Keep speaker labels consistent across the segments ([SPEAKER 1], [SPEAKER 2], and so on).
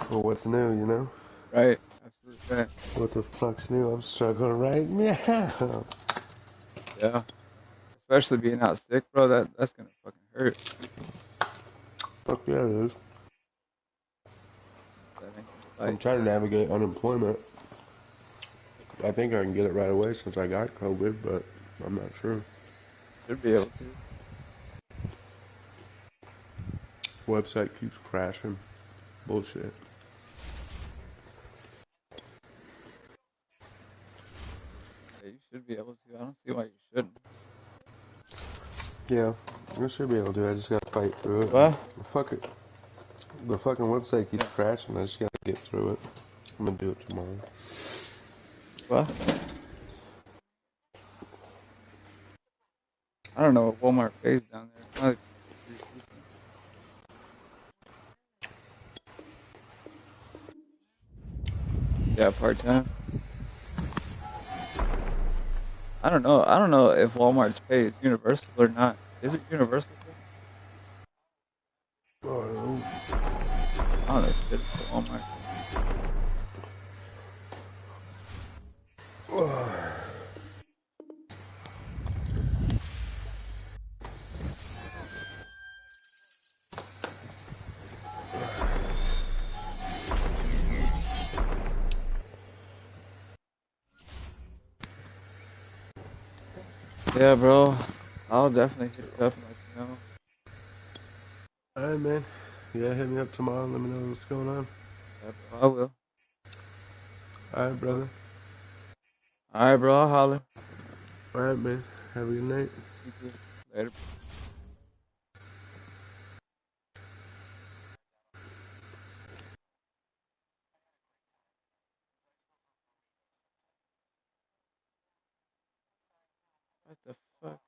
[SPEAKER 1] Well, what's new, you know?
[SPEAKER 2] Right. Absolutely right.
[SPEAKER 1] What the fuck's new? I'm struggling right now.
[SPEAKER 2] Yeah. Especially being out sick, bro. That's gonna fucking hurt.
[SPEAKER 1] Fuck yeah, it is.
[SPEAKER 2] That ain't gonna
[SPEAKER 1] I'm
[SPEAKER 2] fight.
[SPEAKER 1] trying to navigate unemployment. I think I can get it right away since I got COVID, but I'm not sure.
[SPEAKER 2] Should be able to.
[SPEAKER 1] Website keeps crashing. Bullshit.
[SPEAKER 2] Yeah, you should be able to. I don't see why you shouldn't.
[SPEAKER 1] Yeah, I should be able to. I just gotta fight through it.
[SPEAKER 2] What?
[SPEAKER 1] Fuck it. The fucking website keeps
[SPEAKER 2] Yeah.
[SPEAKER 1] crashing. I just gotta get through it. I'm gonna do it tomorrow.
[SPEAKER 2] What? I don't know what Walmart pays down there. It's probably pretty decent. Yeah, part time. I don't know. I don't know if Walmart's pay is universal or not. Is it universal, bro?
[SPEAKER 1] Oh,
[SPEAKER 2] I don't know shit about Walmart. Yeah, bro. I'll definitely hit you up and let you know.
[SPEAKER 1] alright, man. Yeah, hit me up tomorrow. Let me know what's going on.
[SPEAKER 2] Yeah, bro. I will.
[SPEAKER 1] Alright,
[SPEAKER 2] All
[SPEAKER 1] brother.
[SPEAKER 2] right, bro. I'll holler.
[SPEAKER 1] Alright, man. Have a good night.
[SPEAKER 2] You too. Later. What the fuck?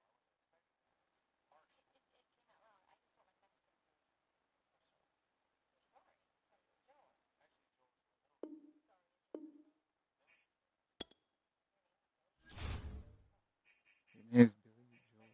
[SPEAKER 2] Your name's Billy Joel.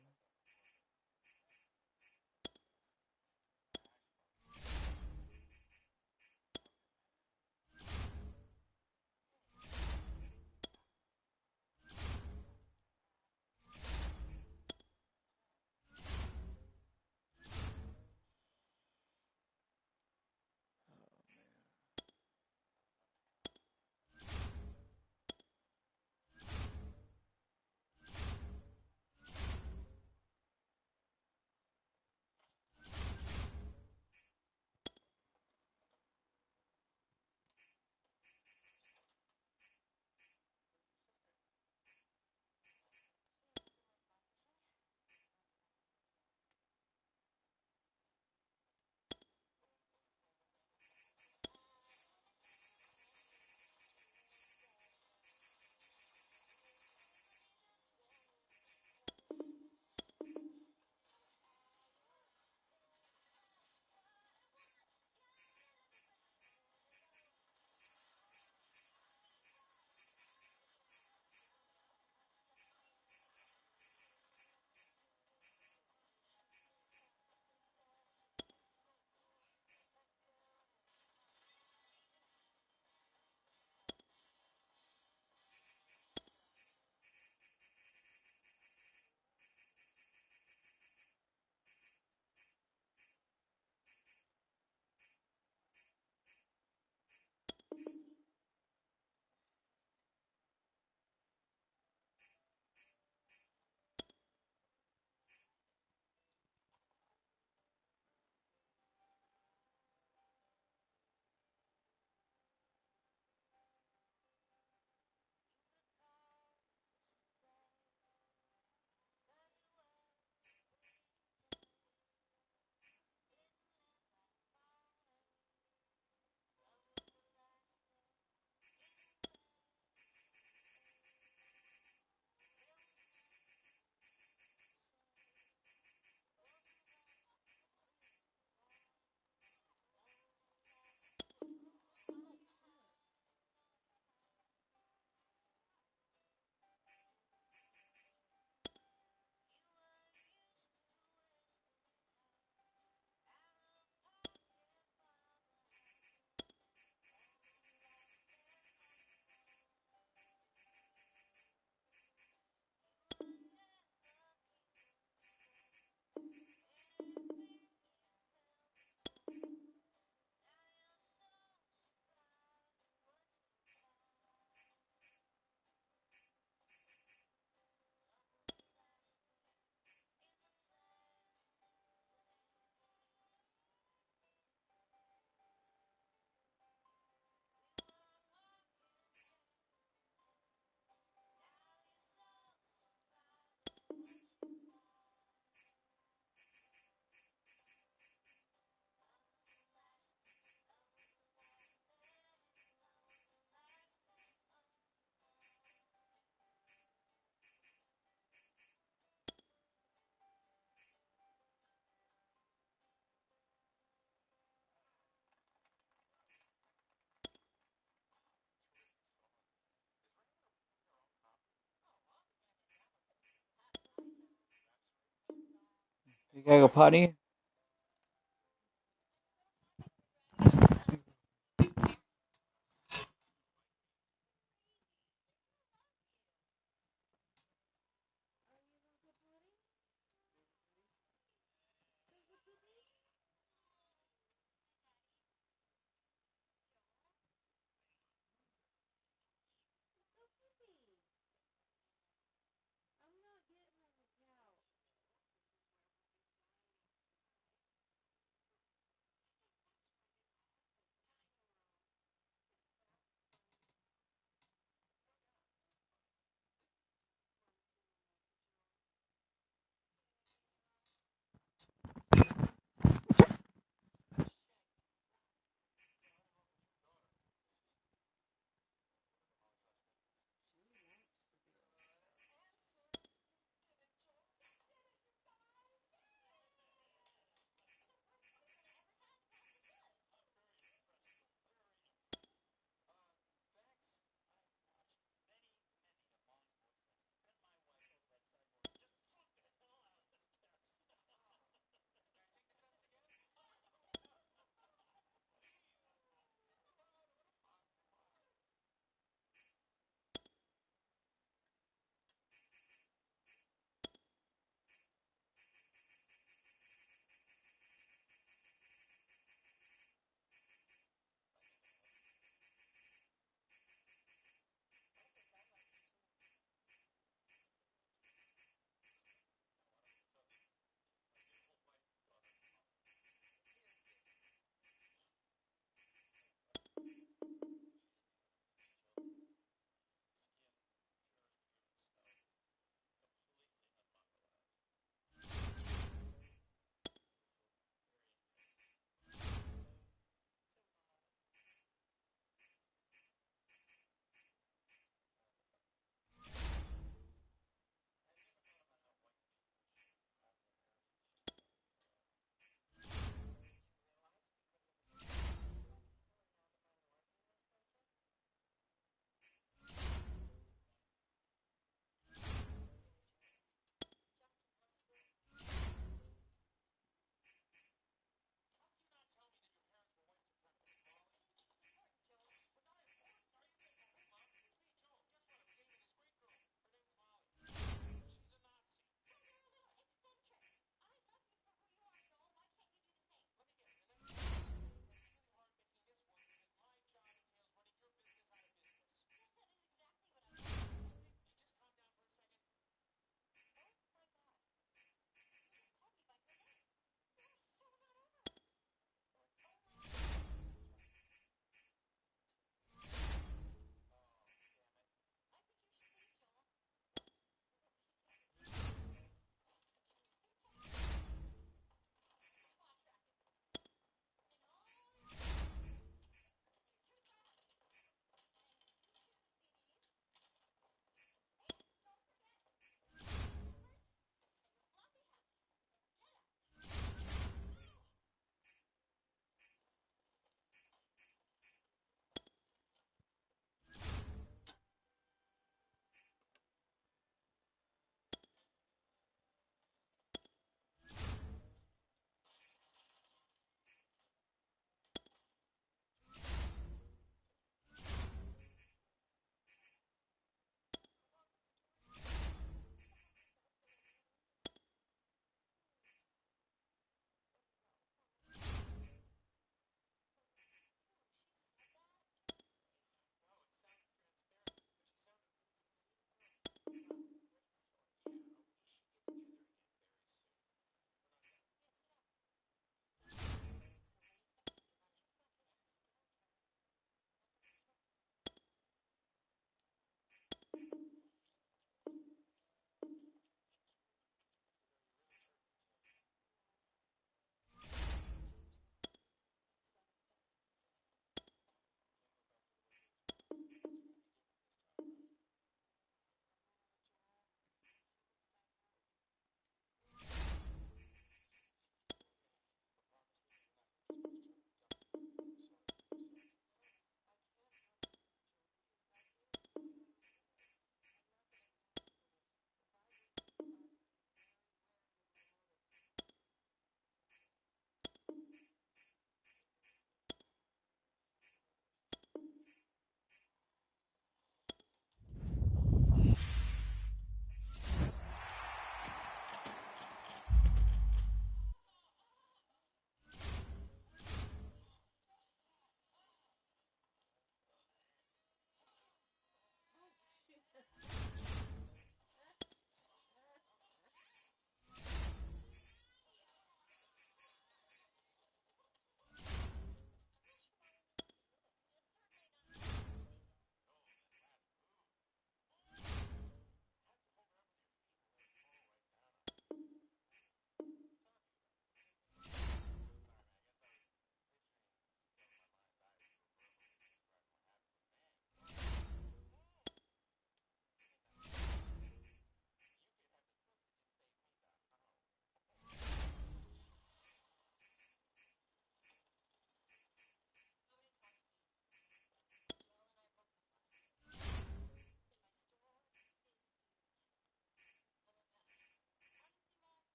[SPEAKER 2] You gotta go potty?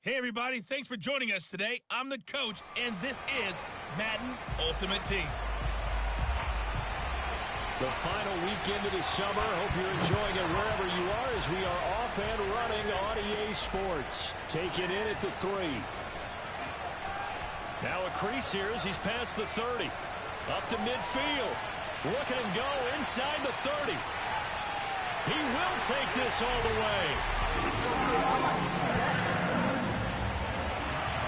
[SPEAKER 3] Hey everybody, thanks for joining us today. I'm the coach, and this is Madden Ultimate Team.
[SPEAKER 4] The final weekend of the summer. Hope you're enjoying it wherever you are as we are off and running on EA Sports. Take it in at the 3. Now a crease here as he's past the 30. Up to midfield. Look at him go inside the 30. He will take this all the way.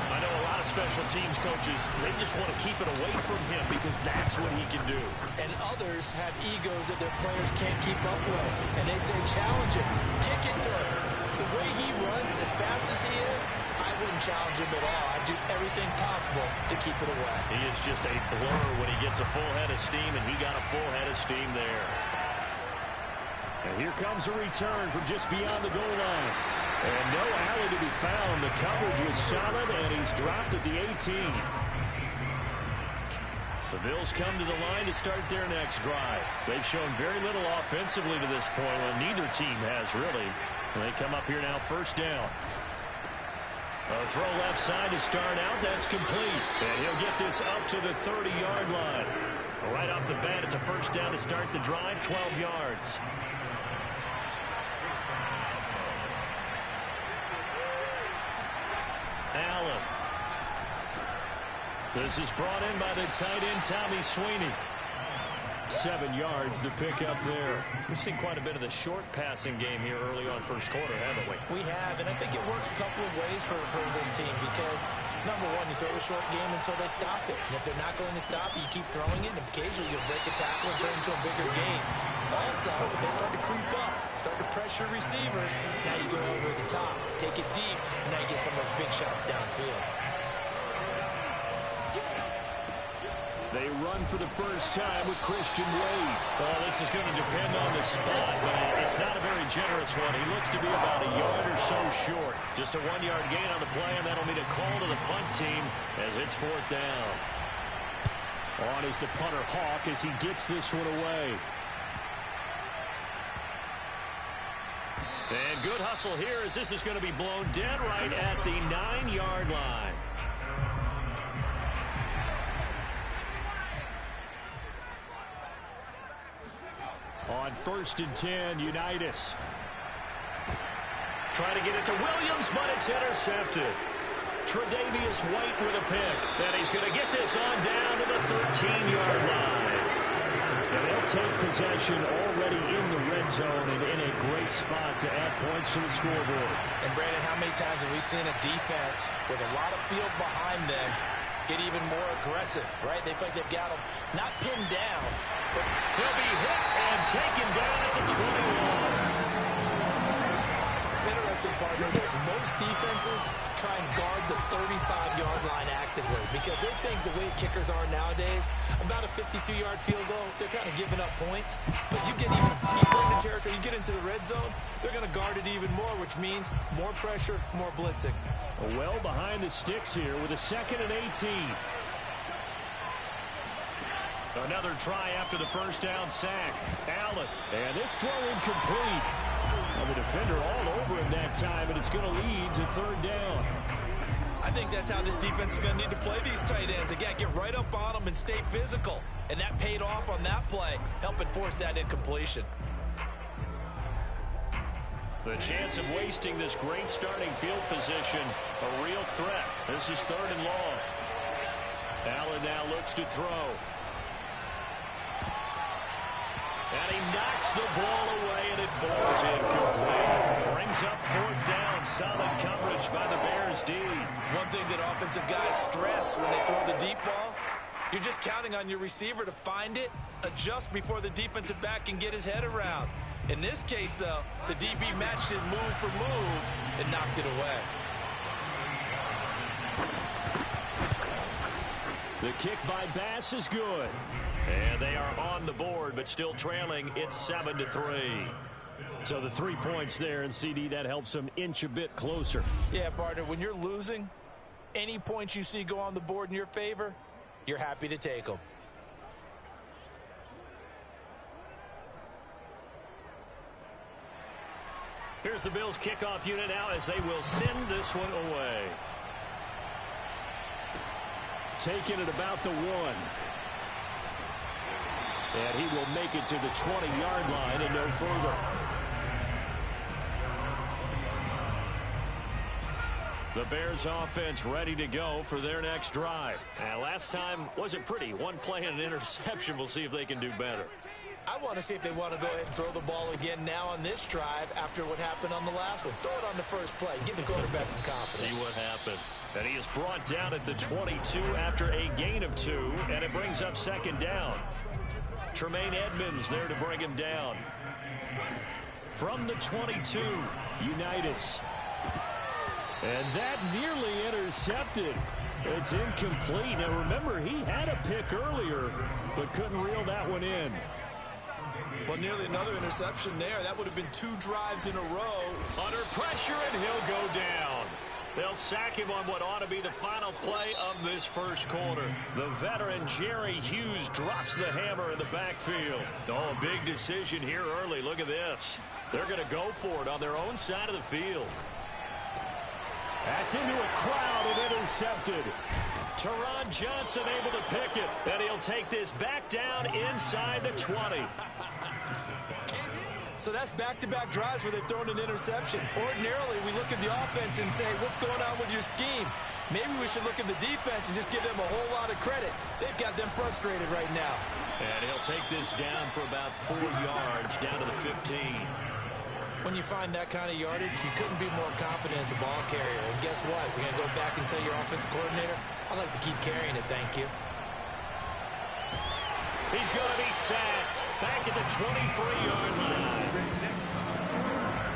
[SPEAKER 4] I know a lot of special teams coaches, they just want to keep it away from him because that's what he can do.
[SPEAKER 5] And others have egos that their players can't keep up with. And they say, challenge him, kick it to him. The way he runs as fast as he is, I wouldn't challenge him at all. I'd do everything possible to keep it away.
[SPEAKER 4] He is just a blur when he gets a full head of steam, and he got a full head of steam there. And here comes a return from just beyond the goal line. And no alley to be found. The coverage was solid, and he's dropped at the 18. The Bills come to the line to start their next drive. They've shown very little offensively to this point. Well, neither team has, really. And they come up here now, first down. A throw left side to start out. That's complete. And he'll get this up to the 30-yard line. Right off the bat, it's a first down to start the drive, 12 yards. Allen. This is brought in by the tight end, Tommy Sweeney. 7 yards to pick up there. We've seen quite a bit of the short passing game here early on first quarter, haven't we?
[SPEAKER 5] We have, and I think it works a couple of ways for this team because, number one, you throw the short game until they stop it. And if they're not going to stop it, you keep throwing it, and occasionally you'll break a tackle and turn it into a bigger game. Also, if they start to creep up, start to pressure receivers, now you go over the top, take it deep, and now you get some of those big shots downfield.
[SPEAKER 4] They run for the first time with Christian Wade. Well, this is going to depend on the spot, but it's not a very generous one. He looks to be about a yard or so short. Just a 1-yard gain on the play, and that'll mean a call to the punt team as it's fourth down. On is the punter Hawk as he gets this one away. And good hustle here as this is going to be blown dead right at the 9-yard line. On 1st and 10, Unitas. Trying to get it to Williams, but it's intercepted. Tre'Davious White with a pick. And he's going to get this on down to the 13-yard line. And they'll take possession already in the red zone and in a great spot to add points to the scoreboard.
[SPEAKER 5] And, Brandon, how many times have we seen a defense with a lot of field behind them get even more aggressive, right? They feel like they've got them not pinned down, but
[SPEAKER 4] he'll be hit and taken down at the 21.
[SPEAKER 5] It's interesting, partner, that most defenses try and guard the 35-yard line actively because they think the way kickers are nowadays, about a 52-yard field goal, they're kind of giving up points. But you get even deeper into territory, you get into the red zone, they're going to guard it even more, which means more pressure, more blitzing.
[SPEAKER 4] Well behind the sticks here with a 2nd and 18. Another try after the first down sack. Allen, and this throw incomplete. Well, the defender all over him that time, and it's going to lead to 3rd down.
[SPEAKER 5] I think that's how this defense is going to need to play these tight ends. Again, get right up on them and stay physical. And that paid off on that play, helping force that incompletion.
[SPEAKER 4] The chance of wasting this great starting field position, a real threat. This is 3rd and long. Allen now looks to throw. And he knocks the ball away, and it falls incomplete. Brings up 4th down. Solid coverage by the Bears D.
[SPEAKER 5] One thing that offensive guys stress when they throw the deep ball, you're just counting on your receiver to find it, adjust before the defensive back can get his head around. In this case, though, the DB matched it move for move and knocked it away.
[SPEAKER 4] The kick by Bass is good. And they are on the board, but still trailing. It's 7-3. So the 3 points there, and CD, that helps them inch a bit closer.
[SPEAKER 5] Yeah, partner, when you're losing, any points you see go on the board in your favor, you're happy to take them.
[SPEAKER 4] Here's the Bills kickoff unit now as they will send this one away. Taking it about the 1. And he will make it to the 20-yard line and no further. The Bears offense ready to go for their next drive. And last time wasn't pretty. One play and an interception. We'll see if they can do better.
[SPEAKER 5] I want to see if they want to go ahead and throw the ball again now on this drive after what happened on the last one. Throw it on the first play. Give the quarterback some confidence.
[SPEAKER 4] See what happens. And he is brought down at the 22 after a gain of 2, and it brings up second down. Tremaine Edmonds there to bring him down. From the 22, Unitas. And that nearly intercepted. It's incomplete. Now remember, he had a pick earlier, but couldn't reel that one in.
[SPEAKER 5] Well, nearly another interception there. That would have been 2 drives in a row.
[SPEAKER 4] Under pressure, and he'll go down. They'll sack him on what ought to be the final play of this first quarter. The veteran Jerry Hughes drops the hammer in the backfield. Oh, a big decision here early. Look at this. They're going to go for it on their own side of the field. That's into a crowd and intercepted. Teron Johnson able to pick it, and he'll take this back down inside the 20.
[SPEAKER 5] So that's back-to-back drives where they've thrown an interception. Ordinarily, we look at the offense and say, what's going on with your scheme? Maybe we should look at the defense and just give them a whole lot of credit. They've got them frustrated right now.
[SPEAKER 4] And he'll take this down for about 4 yards, down to the 15.
[SPEAKER 5] When you find that kind of yardage, you couldn't be more confident as a ball carrier. And guess what? We're going to go back and tell your offensive coordinator, I'd like to keep carrying it, thank you.
[SPEAKER 4] He's going to be sacked back at the 23-yard line.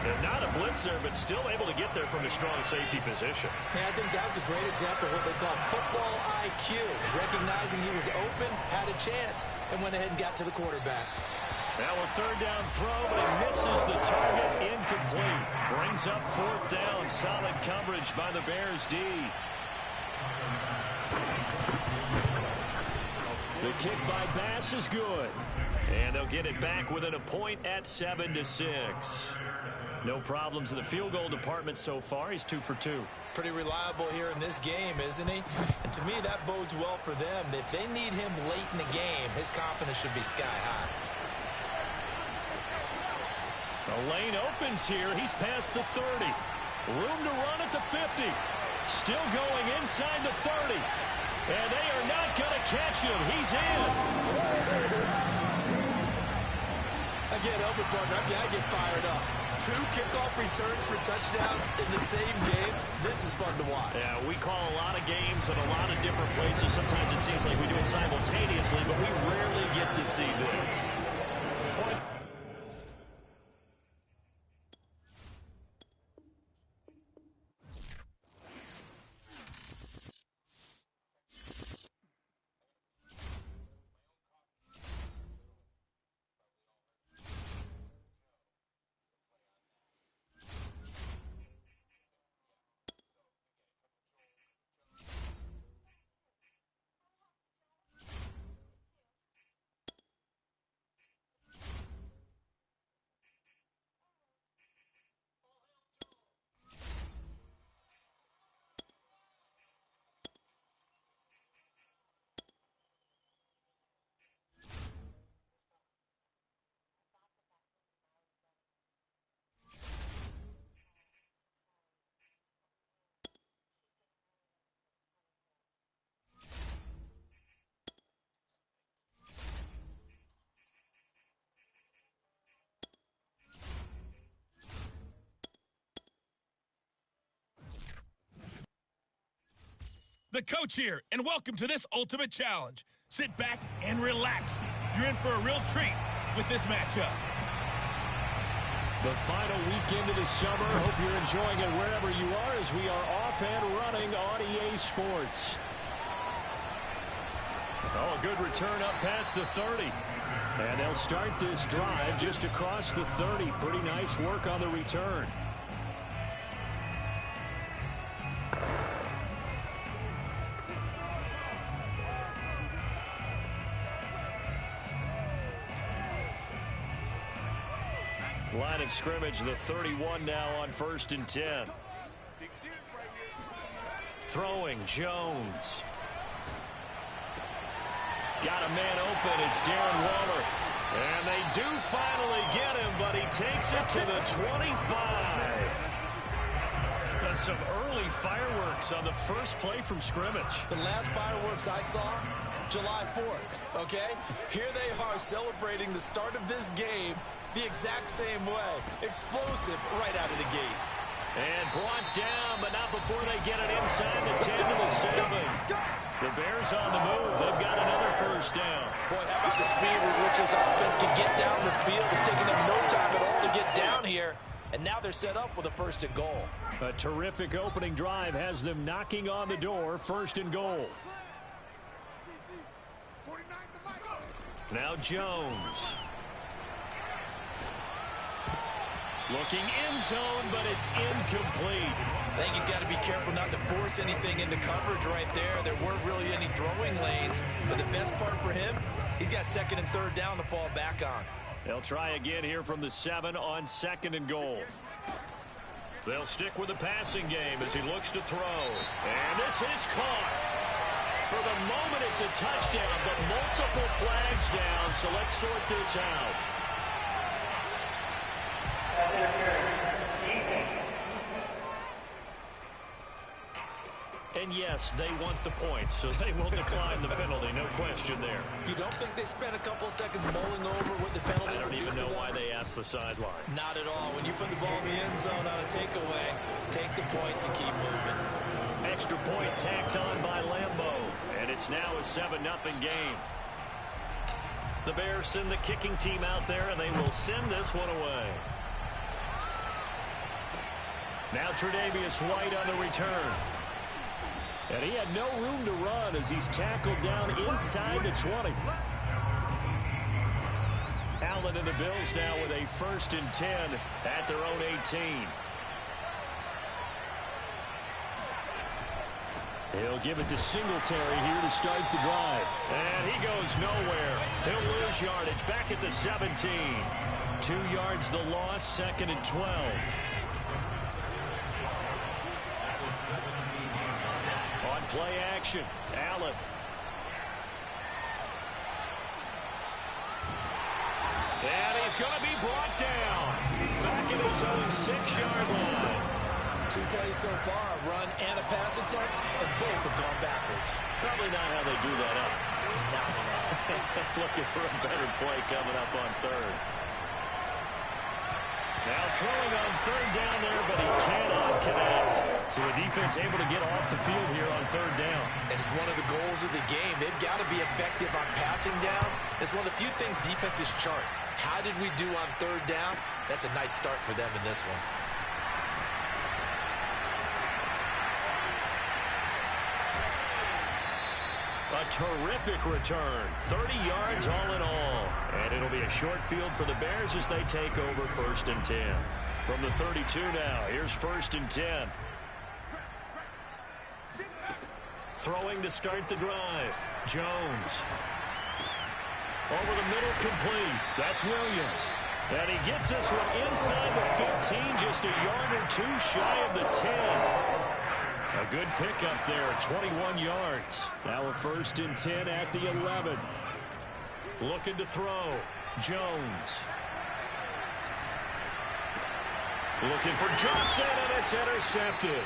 [SPEAKER 4] They're not a blitzer, but still able to get there from a strong safety position.
[SPEAKER 5] Yeah, I think that was a great example of what they call football IQ. Recognizing he was open, had a chance, and went ahead and got to the quarterback.
[SPEAKER 4] Now a third down throw, but he misses the target. Incomplete. Brings up fourth down. Solid coverage by the Bears D. The kick by Bass is good. And they'll get it back within a point at 7-6. No problems in the field goal department so far. He's 2 for 2.
[SPEAKER 5] Pretty reliable here in this game, isn't he? And to me, that bodes well for them. If they need him late in the game, his confidence should be sky high.
[SPEAKER 4] The lane opens here. He's past the 30. Room to run at the 50. Still going inside the 30. And they are not going to catch him. He's in.
[SPEAKER 5] Again, Elbert partner, I gotta get fired up. 2 kickoff returns for touchdowns in the same game. This is fun to watch.
[SPEAKER 4] Yeah, we call a lot of games at a lot of different places. Sometimes it seems like we do it simultaneously, but we rarely get to see this. Point.
[SPEAKER 3] The coach here, and welcome to this ultimate challenge. Sit back and relax. You're in for a real treat with this matchup.
[SPEAKER 4] The final weekend of the summer. Hope you're enjoying it wherever you are as we are off and running on EA Sports. Oh, a good return up past the 30. And they'll start this drive just across the 30. Pretty nice work on the return. Line of scrimmage, the 31 now on 1st and 10. Throwing, Jones. Got a man open. It's Darren Waller. And they do finally get him, but he takes it to the 25. Some early fireworks on the first play from scrimmage.
[SPEAKER 5] The last fireworks I saw, July 4th, okay? Here they are celebrating the start of this game the exact same way. Explosive right out of the gate.
[SPEAKER 4] And brought down, but not before they get it inside the 10 to the 7. The Bears on the move. They've got another first down.
[SPEAKER 5] Boy, how about the speed with which this offense can get down the field? It's taking them no time at all to get down here. And now they're set up with a 1st and goal.
[SPEAKER 4] A terrific opening drive has them knocking on the door. 1st and goal. Now Jones. Looking end zone, but it's incomplete.
[SPEAKER 5] I think he's got to be careful not to force anything into coverage right there. There weren't really any throwing lanes. But the best part for him, he's got 2nd and 3rd down to fall back on.
[SPEAKER 4] They'll try again here from the 7 on 2nd and goal. They'll stick with the passing game as he looks to throw. And this is caught. For the moment, it's a touchdown, but multiple flags down, so let's sort this out. And yes, they want the points, so they will decline the penalty, no question there.
[SPEAKER 5] You don't think they spent a couple of seconds mulling over what the penalty
[SPEAKER 4] I don't
[SPEAKER 5] would
[SPEAKER 4] even
[SPEAKER 5] do
[SPEAKER 4] know
[SPEAKER 5] for
[SPEAKER 4] why
[SPEAKER 5] them?
[SPEAKER 4] they asked the sideline.
[SPEAKER 5] Not at all. When you put the ball in the end zone on a takeaway, take the points and keep moving.
[SPEAKER 4] Extra point tacked on by Lambeau, and it's now a 7-0 game. The Bears send the kicking team out there, and they will send this one away. Now Tre'Davious White on the return. And he had no room to run as he's tackled down inside the 20. Allen and the Bills now with a 1st and 10 at their own 18. He'll give it to Singletary here to start the drive. And he goes nowhere. He'll lose yardage back at the 17. 2 yards the loss, 2nd and 12. On play action, Allen. And he's going to be brought down. Back in his own 6-yard line.
[SPEAKER 5] 2 plays so far, a run and a pass attempt, and both have gone backwards.
[SPEAKER 4] Probably not how they drew that up.
[SPEAKER 5] Not at all.
[SPEAKER 4] Looking for a better play coming up on 3rd. Now throwing on 3rd down there, but he cannot connect. So the defense able to get off the field here on 3rd down.
[SPEAKER 5] And it's one of the goals of the game. They've got to be effective on passing downs. It's one of the few things defenses chart. How did we do on 3rd down? That's a nice start for them in this one.
[SPEAKER 4] A terrific return. 30 yards all in all. And it'll be a short field for the Bears as they take over 1st and 10. From the 32 now, here's 1st and 10. Throwing to start the drive. Jones. Over the middle, complete. That's Williams. And he gets this one inside the 15, just a yard or 2 shy of the 10. A good pickup there, 21 yards. Now a 1st and 10 at the 11. Looking to throw. Jones. Looking for Johnson, and it's intercepted.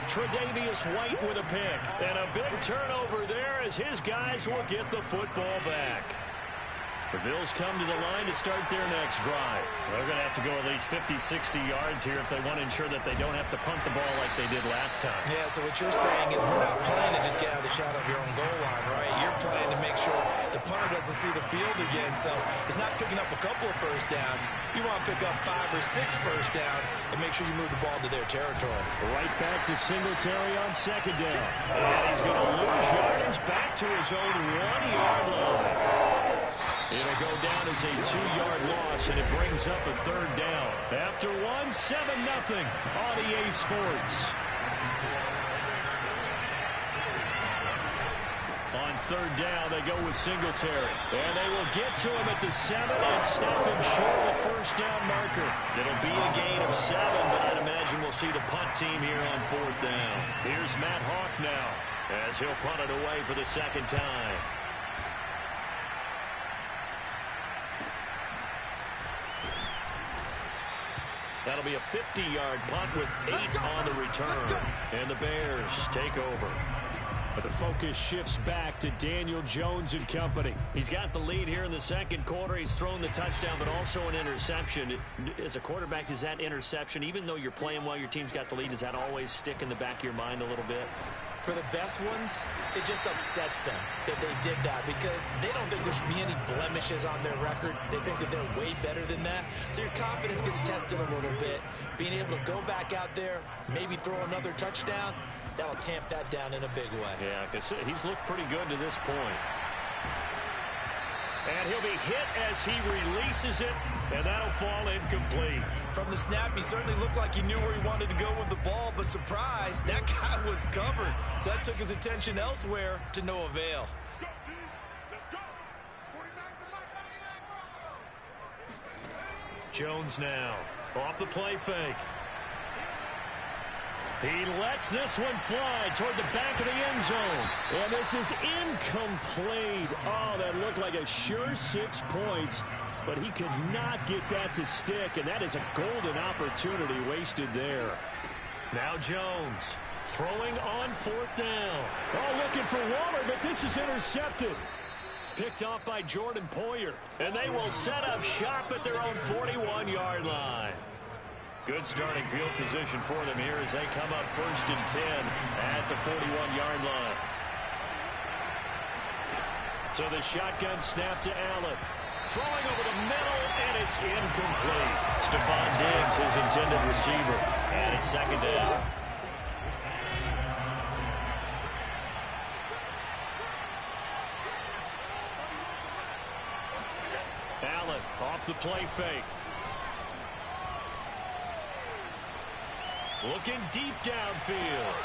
[SPEAKER 4] Tre'Davious White with a pick. And a big turnover there as his guys will get the football back. The Bills come to the line to start their next drive. They're going to have to go at least 50, 60 yards here if they want to ensure that they don't have to punt the ball like they did last time.
[SPEAKER 5] Yeah, so what you're saying is we're not playing to just get out of the shot of your own goal line, right? You're playing to make sure the punter doesn't see the field again. So it's not picking up a couple of first downs. You want to pick up 5 or 6 first downs and make sure you move the ball to their territory.
[SPEAKER 4] Right back to Singletary on 2nd down. And he's going to lose yardage back to his own 1-yard line. It'll go down as a 2-yard loss, and it brings up a 3rd down. After 1, 7-0 on EA Sports. On third down. They go with Singletary. And they will get to him at the 7 and stop him short of the first down marker. It'll be a gain of 7, but I'd imagine we'll see the punt team here on fourth down. Here's Matt Hawk now as he'll punt it away for the second time. That'll be a 50-yard punt with 8 on the return. And the Bears take over. But the focus shifts back to Daniel Jones and company. He's got the lead here in the second quarter. He's thrown the touchdown, but also an interception. As a quarterback, does that interception, even though you're playing well, your team's got the lead, does that always stick in the back of your mind a little bit?
[SPEAKER 5] For the best ones, it just upsets them that they did that because they don't think there should be any blemishes on their record. They think that they're way better than that. So your confidence gets tested a little bit. Being able to go back out there, maybe throw another touchdown, that'll tamp that down in a big way.
[SPEAKER 4] Yeah, because he's looked pretty good to this point. And he'll be hit as he releases it, and that'll fall incomplete.
[SPEAKER 5] From the snap, he certainly looked like he knew where he wanted to go with the ball, but surprise, that guy was covered. So that took his attention elsewhere to no avail.
[SPEAKER 4] Jones now off the play fake. He lets this one fly toward the back of the end zone. And this is incomplete. Oh, that looked like a sure 6 points. But he could not get that to stick. And that is a golden opportunity wasted there. Now Jones throwing on fourth down. Oh, looking for Waller, but this is intercepted. Picked off by Jordan Poyer. And they will set up shop at their own 41-yard line. Good starting field position for them here as they come up 1st and 10 at the 41-yard line. So the shotgun snap to Allen. Throwing over the middle, and it's incomplete. Stephon Diggs, his intended receiver. And it's second down. Allen off the play fake. Looking deep downfield.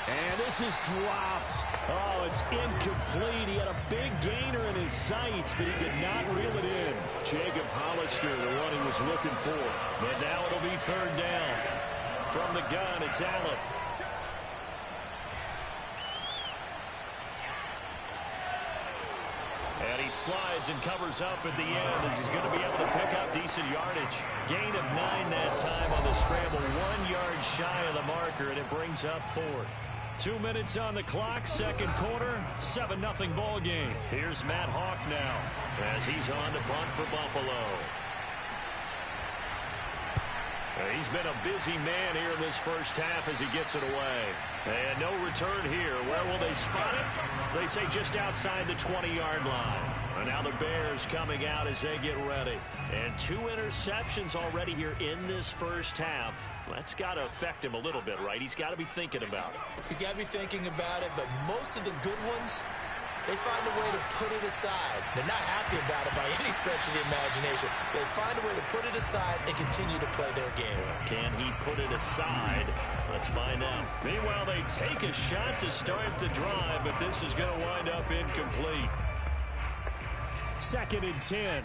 [SPEAKER 4] And this is dropped. Oh, it's incomplete. He had a big gainer in his sights, but he could not reel it in. Jacob Hollister, the one he was looking for. But now it'll be third down. From the gun, it's Allen. And he slides and covers up at the end as he's going to be able to pick up decent yardage. Gain of 9 that time on the scramble. 1 yard shy of the marker, and it brings up fourth. 2 minutes on the clock, second quarter, 7-0 ball game. Here's Matt Hawk now as he's on to punt for Buffalo. He's been a busy man here in this first half as he gets it away. And no return here. Where will they spot it? They say just outside the 20-yard line. And now the Bears coming out as they get ready. And 2 interceptions already here in this first half. That's got to affect him a little bit, right? He's got to be thinking about it.
[SPEAKER 5] He's got to be thinking about it, but most of the good ones, they find a way to put it aside. They're not happy about it by any stretch of the imagination. They find a way to put it aside and continue to play their game.
[SPEAKER 4] Can he put it aside? Let's find out. Meanwhile, they take a shot to start the drive, but this is going to wind up incomplete. 2nd and 10.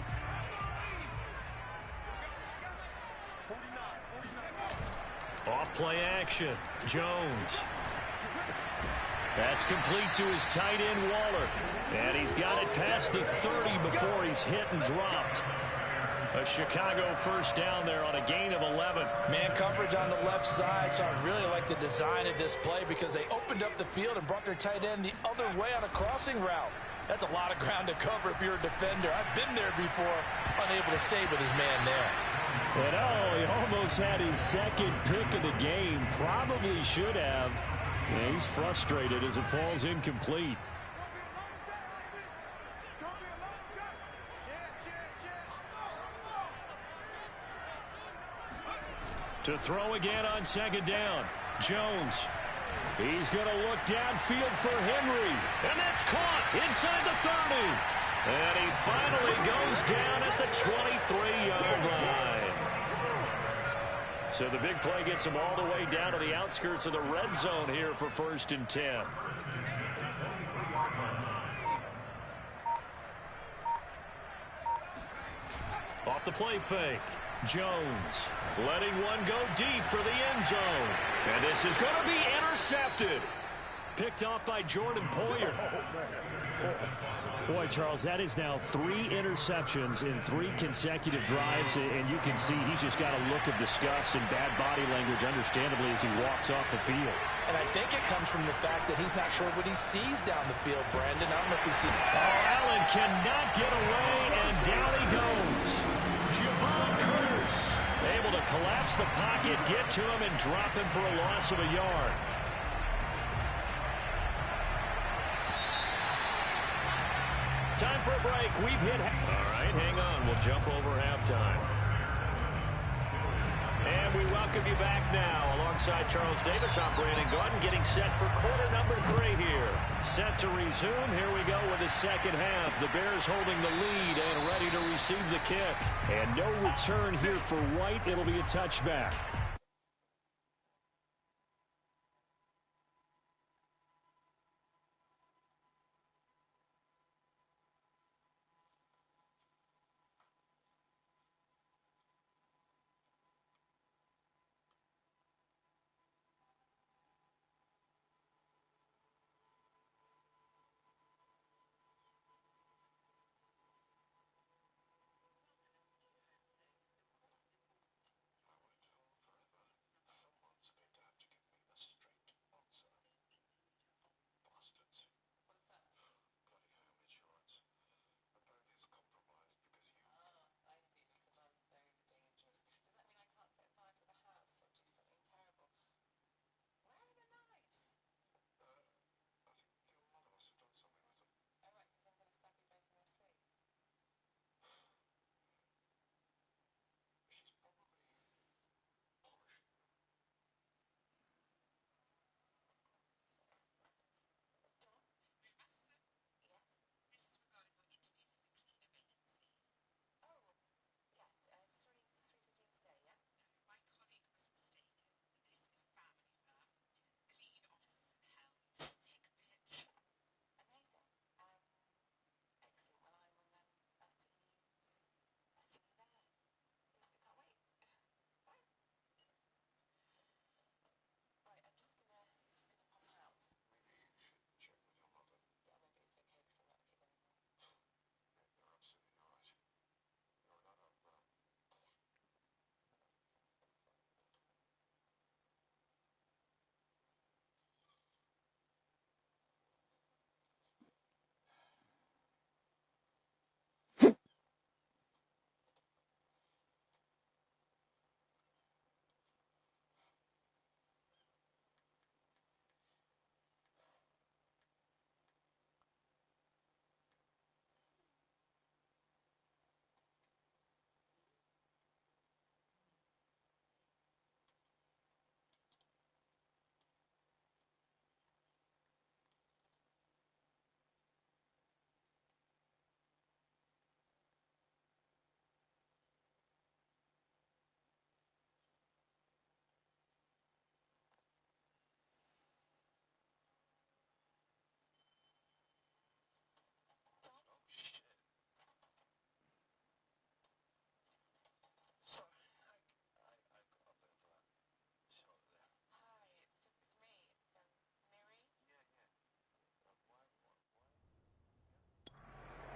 [SPEAKER 4] Off play action. Jones. That's complete to his tight end, Waller. And he's got it past the 30 before he's hit and dropped. A Chicago first down there on a gain of 11.
[SPEAKER 5] Man coverage on the left side, so I really like the design of this play because they opened up the field and brought their tight end the other way on a crossing route. That's a lot of ground to cover if you're a defender. I've been there before, unable to stay with his man there.
[SPEAKER 4] And oh, he almost had his second pick of the game. Probably should have. Yeah, he's frustrated as it falls incomplete. To throw again on second down. Jones. He's going to look downfield for Henry. And that's caught inside the 30. And he finally goes down at the 23-yard line. So the big play gets him all the way down to the outskirts of the red zone here for 1st and 10. Off the play fake. Jones letting one go deep for the end zone. And this is going to be intercepted. Picked off by Jordan Poyer.
[SPEAKER 6] Boy, Charles, that is now 3 interceptions in 3 consecutive drives, and you can see he's just got a look of disgust and bad body language, understandably, as he walks off the field.
[SPEAKER 5] And I think it comes from the fact that he's not sure what he sees down the field, Brandon. I don't know if he sees.
[SPEAKER 4] Oh, Allen cannot get away, and down he goes. Javon Curse able to collapse the pocket, get to him, and drop him for a loss of a yard. Time for a break. We've hit. All right, hang on. We'll jump over halftime. And we welcome you back now. Alongside Charles Davis, I'm Brandon Gordon, getting set for quarter number 3 here. Set to resume. Here we go with the second half. The Bears holding the lead and ready to receive the kick.
[SPEAKER 6] And no return here for White. It'll be a touchback.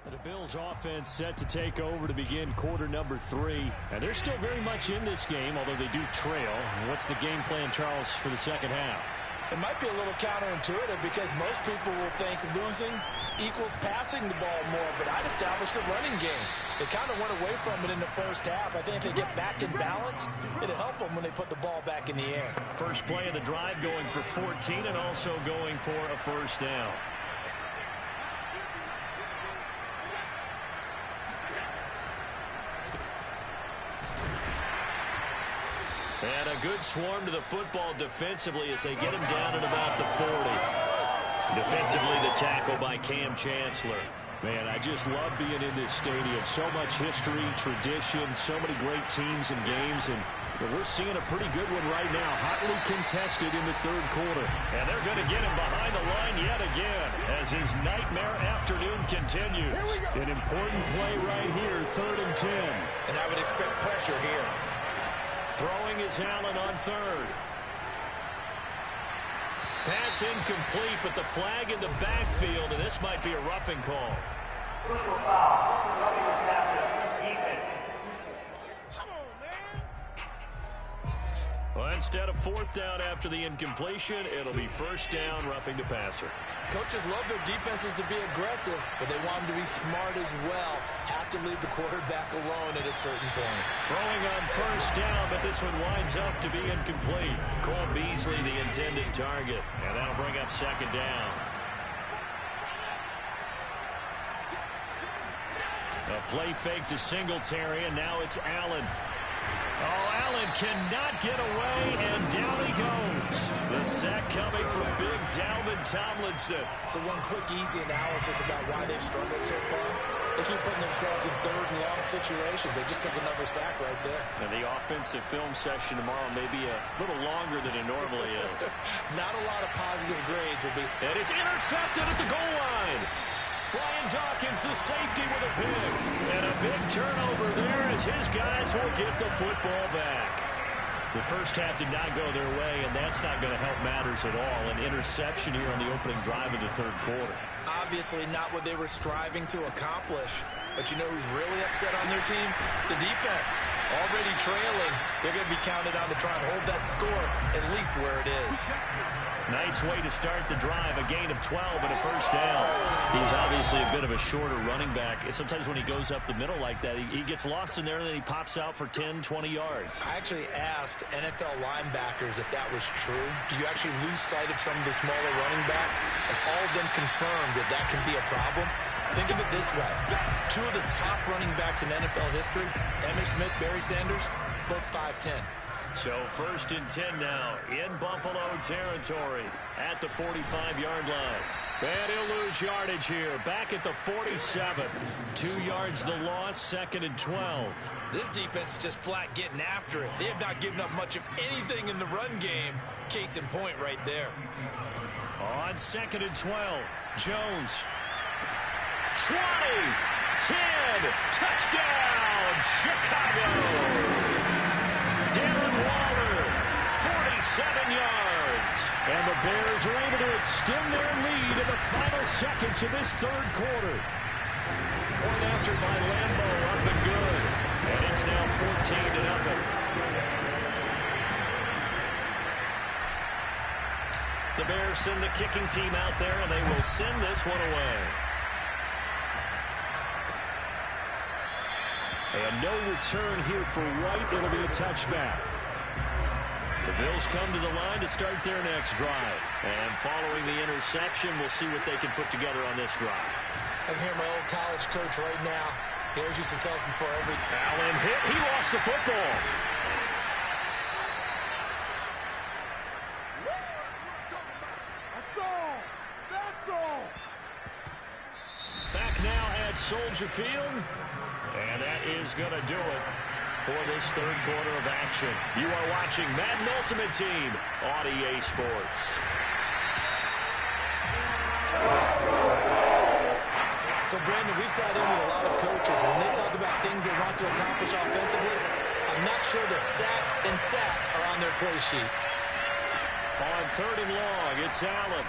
[SPEAKER 6] The Bills offense set to take over to begin quarter number 3. And they're still very much in this game, although they do trail. What's the game plan, Charles, for the second half?
[SPEAKER 5] It might be a little counterintuitive because most people will think losing equals passing the ball more, but I'd establish the running game. They kind of went away from it in the first half. I think if they get back in balance, it'll help them when they put the ball back in the air.
[SPEAKER 4] First play of the drive going for 14 and also going for a first down. And a good swarm to the football defensively as they get him down at about the 40. Defensively, the tackle by Cam Chancellor.
[SPEAKER 6] Man, I just love being in this stadium. So much history, tradition, so many great teams and games, and But we're seeing a pretty good one right now, hotly contested in the third quarter.
[SPEAKER 4] And they're going to get him behind the line yet again as his nightmare afternoon continues.
[SPEAKER 6] An important play right here, 3rd and 10.
[SPEAKER 5] And I would expect pressure here.
[SPEAKER 4] Throwing is Allen on 3rd. Pass incomplete, but the flag in the backfield, and this might be a roughing call. Well, instead of 4th down after the incompletion, it'll be 1st down, roughing the passer.
[SPEAKER 5] Coaches love their defenses to be aggressive, but they want them to be smart as well. Have to leave the quarterback alone at a certain point.
[SPEAKER 4] Throwing on 1st down, but this one winds up to be incomplete. Cole Beasley, the intended target, and that'll bring up 2nd down. A play fake to Singletary, and now it's Allen. Oh, Allen cannot get away, and down he goes. The sack coming from big Dalvin Tomlinson.
[SPEAKER 5] So one quick, easy analysis about why they've struggled so far. They keep putting themselves in 3rd and long situations. They just took another sack right there.
[SPEAKER 4] And the offensive film session tomorrow may be a little longer than it normally is.
[SPEAKER 5] Not a lot of positive grades will be.
[SPEAKER 4] And it's intercepted at the goal line. Brian Dawkins, the safety, with a pick. And a big turnover there as his guys will get the football back. The first half did not go their way, and that's not going to help matters at all. An interception here on the opening drive of the 3rd quarter.
[SPEAKER 5] Obviously not what they were striving to accomplish. But you know who's really upset on their team? The defense. Already trailing. They're going to be counted on to try and hold that score at least where it is.
[SPEAKER 4] Nice way to start the drive. A gain of 12 and a 1st down. He's obviously a bit of a shorter running back. Sometimes when he goes up the middle like that, he gets lost in there, and then he pops out for 10, 20 yards.
[SPEAKER 5] I actually asked NFL linebackers if that was true. Do you actually lose sight of some of the smaller running backs? And all of them confirmed that that can be a problem. Think of it this way. 2 of the top running backs in NFL history, Emmitt Smith, Barry Sanders, both 5'10".
[SPEAKER 4] So 1st and 10 now in Buffalo territory at the 45-yard line. And he'll lose yardage here. Back at the 47. 2 yards the loss, 2nd and 12.
[SPEAKER 5] This defense is just flat getting after it. They have not given up much of anything in the run game. Case in point right there.
[SPEAKER 4] On 2nd and 12, Jones. 20, 10, touchdown, Chicago. Darren Waller, 47 yards. And the Bears are able to extend their lead in the final seconds of this 3rd quarter. Point after by Lambo, up and good. And it's now 14-0. The Bears send the kicking team out there, and they will send this one away. And no return here for White. It'll be a touchback. The Bills come to the line to start their next drive. And following the interception, we'll see what they can put together on this drive.
[SPEAKER 5] I can hear my old college coach right now. He always used to tell us before every...
[SPEAKER 4] Allen hit. He lost the football. Back now at Soldier Field. And that is going to do it for this 3rd quarter of action. You are watching Madden Ultimate Team on EA Sports.
[SPEAKER 5] So, Brandon, we sat in with a lot of coaches, and when they talk about things they want to accomplish offensively, I'm not sure that sack and sack are on their play sheet.
[SPEAKER 4] On 3rd and long, it's Allen.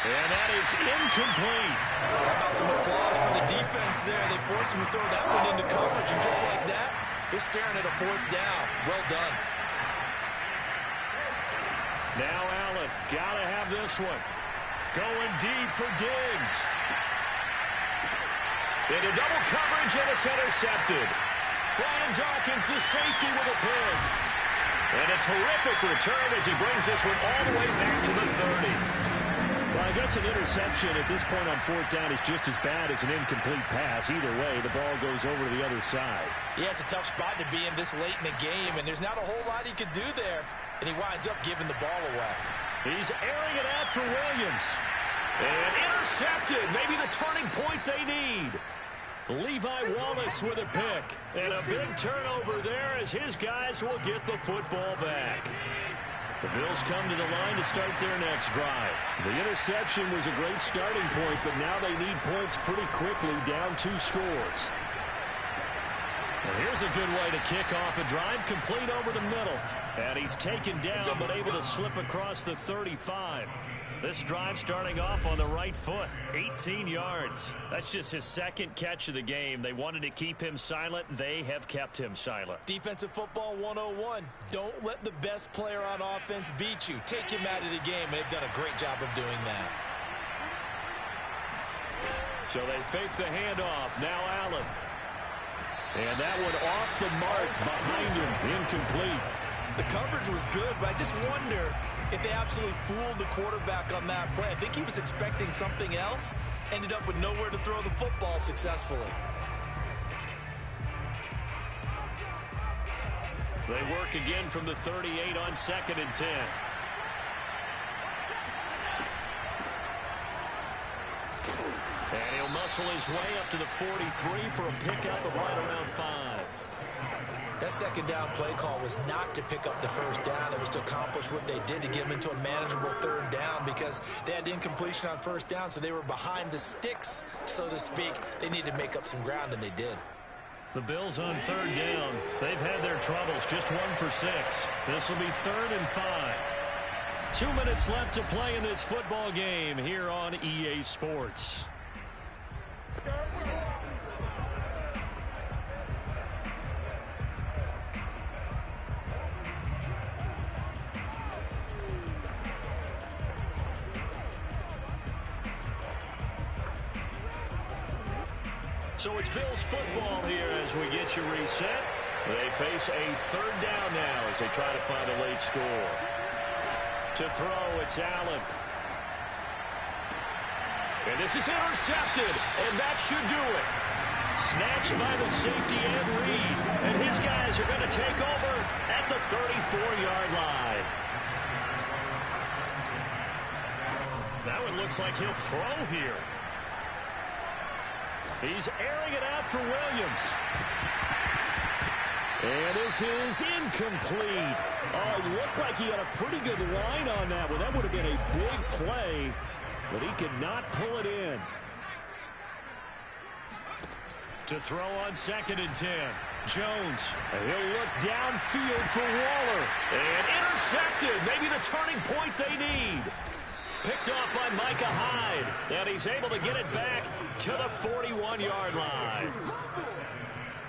[SPEAKER 4] And that is incomplete.
[SPEAKER 5] How about some applause for the defense there? They forced him to throw that one into coverage, and just like that, they're staring at a 4th down. Well done.
[SPEAKER 4] Now Allen, gotta have this one. Going deep for Diggs. Into double coverage, and it's intercepted. Brian Dawkins, the safety, with a pick. And a terrific return as he brings this one all the way back to the 30.
[SPEAKER 6] Well, I guess an interception at this point on 4th down is just as bad as an incomplete pass. Either way, the ball goes over to the other side.
[SPEAKER 5] Yeah, it's a tough spot to be in this late in the game, and there's not a whole lot he could do there, and he winds up giving the ball away.
[SPEAKER 4] He's airing it out for Williams. And intercepted. Maybe the turning point they need. Levi Wallace with a pick. And a big turnover there as his guys will get the football back. The Bills come to the line to start their next drive. The interception was a great starting point, but now they need points pretty quickly, down 2 scores. And here's a good way to kick off a drive, complete over the middle. And he's taken down, but able to slip across the 35. This drive starting off on the right foot, 18 yards. That's just his second catch of the game. They wanted to keep him silent. They have kept him silent.
[SPEAKER 5] Defensive football 101. Don't let the best player on offense beat you. Take him out of the game, and they've done a great job of doing that.
[SPEAKER 4] So they fake the handoff. Now Allen. And that one off the mark behind him. Incomplete.
[SPEAKER 5] The coverage was good, but I just wonder if they absolutely fooled the quarterback on that play. I think he was expecting something else, ended up with nowhere to throw the football successfully.
[SPEAKER 4] They work again from the 38 on 2nd and 10. And he'll muscle his way up to the 43 for a pickup of right around 5.
[SPEAKER 5] That second down play call was not to pick up the first down. It was to accomplish what they did to get them into a manageable 3rd down because they had incompletion on 1st down, so they were behind the sticks, so to speak. They needed to make up some ground, and they did.
[SPEAKER 4] The Bills on 3rd down. They've had their troubles, just 1 for 6. This will be 3rd and 5. 2 minutes left to play in this football game here on EA Sports. So it's Bills football here as we get you reset. They face a 3rd down now as they try to find a late score. To throw, it's Allen. And this is intercepted, and that should do it. Snatched by the safety Ed Reed. And his guys are going to take over at the 34-yard line. That one looks like he'll throw here. He's airing it out for Williams. And this is incomplete. Oh, it looked like he had a pretty good line on that one. That would have been a big play, but he could not pull it in. To throw on 2nd and 10. Jones. And he'll look downfield for Waller. And intercepted. Maybe the turning point they need. Picked off by Micah Hyde. And he's able to get it back to the 41-yard line.